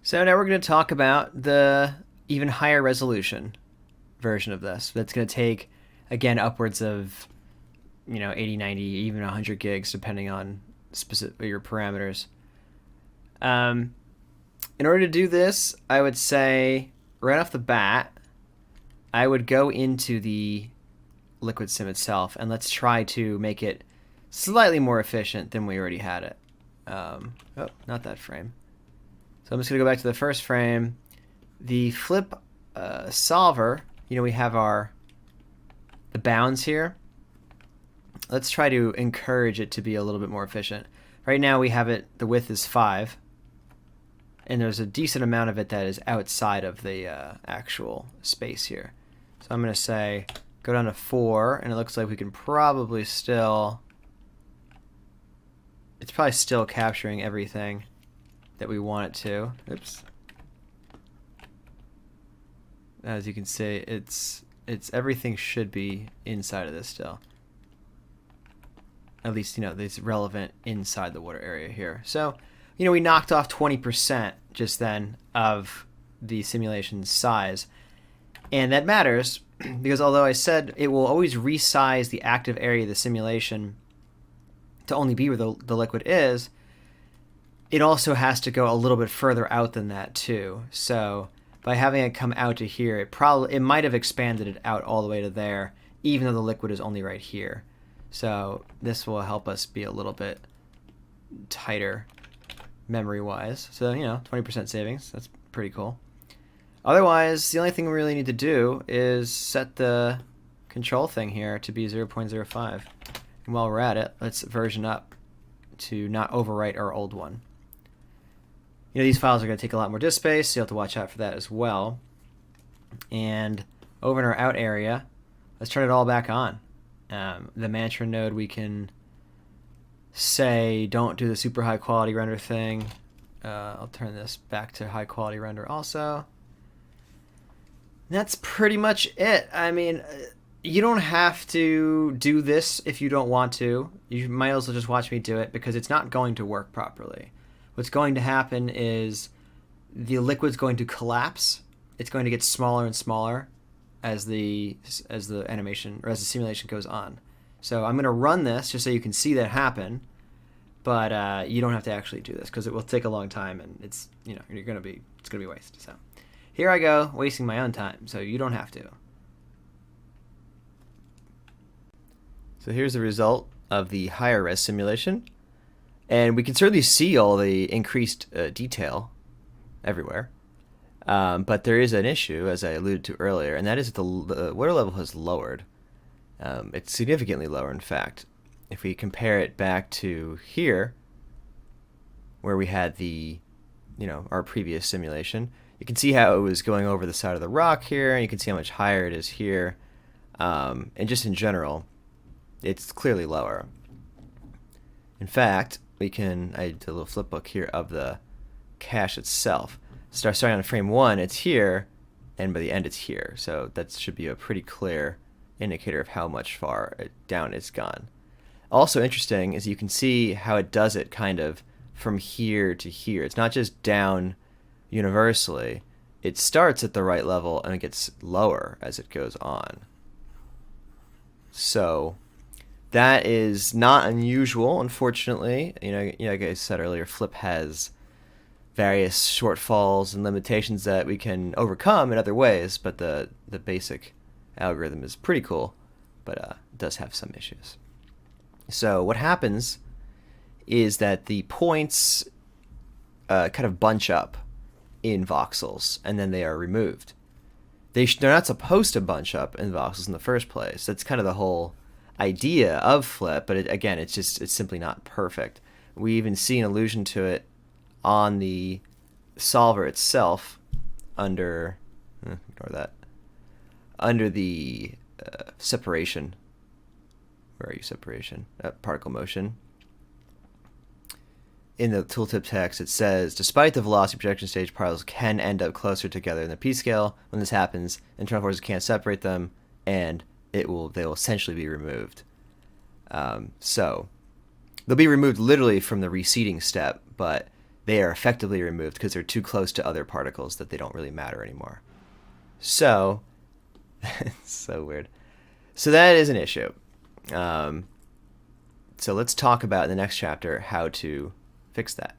So now we're going to talk about the even higher resolution version of this. That's going to take, again, upwards of 80, 90, even 100 gigs, depending on specific your parameters. In order to do this, I would say right off the bat, I would go into the liquid sim itself and let's try to make it slightly more efficient than we already had it. Oh, not that frame. So I'm just going to go back to the first frame. The flip solver, we have the bounds here. Let's try to encourage it to be a little bit more efficient. Right now we have it, the width is 5, and there's a decent amount of it that is outside of the actual space here. So I'm going to say go down to 4, and it looks like we can probably still, it's probably still capturing everything that we want it to. Oops. As you can see, it's everything should be inside of this still. At least, it's relevant inside the water area here. So, we knocked off 20% just then of the simulation's size. And that matters because although I said it will always resize the active area of the simulation to only be where the liquid is, it also has to go a little bit further out than that too. So by having it come out to here, it might have expanded it out all the way to there, even though the liquid is only right here. So this will help us be a little bit tighter memory-wise. So, 20% savings. That's pretty cool. Otherwise, the only thing we really need to do is set the control thing here to be 0.05. And while we're at it, let's version up to not overwrite our old one. These files are going to take a lot more disk space, so you'll have to watch out for that as well. And over in our out area, let's turn it all back on. The mantra node, we can say don't do the super high quality render thing. I'll turn this back to high quality render also. And that's pretty much it. I mean, you don't have to do this if you don't want to. You might as well just watch me do it because it's not going to work properly. What's going to happen is the liquid's going to collapse. It's going to get smaller and smaller as the animation or as the simulation goes on. So I'm going to run this just so you can see that happen, but you don't have to actually do this because it will take a long time and it's it's going to be a waste. So here I go wasting my own time, so you don't have to. So here's the result of the higher res simulation. And we can certainly see all the increased detail everywhere. But there is an issue, as I alluded to earlier, and that is that the water level has lowered. It's significantly lower, in fact. If we compare it back to here, where we had our previous simulation, you can see how it was going over the side of the rock here, and you can see how much higher it is here. And just in general, it's clearly lower. In fact, I did a little flip book here of the cache itself. Starting on frame 1, it's here, and by the end it's here. So that should be a pretty clear indicator of how much far down it's gone. Also interesting is you can see how it does it kind of from here to here. It's not just down universally. It starts at the right level and it gets lower as it goes on. So that is not unusual, unfortunately. Like I said earlier, Flip has various shortfalls and limitations that we can overcome in other ways, but the basic algorithm is pretty cool, but it does have some issues. So what happens is that the points kind of bunch up in voxels, and then they are removed. They're not supposed to bunch up in voxels in the first place. That's kind of the whole idea of Flip, but it's simply not perfect. We even see an allusion to it on the solver itself under the separation. Where are you? Separation, particle motion. In the tooltip text, it says, despite the velocity projection stage, particles can end up closer together in the p-scale. When this happens, internal forces can't separate them, and they will essentially be removed. So they'll be removed literally from the reseeding step, but they are effectively removed because they're too close to other particles that they don't really matter anymore. So, it's so weird. So that is an issue. So let's talk about in the next chapter how to fix that.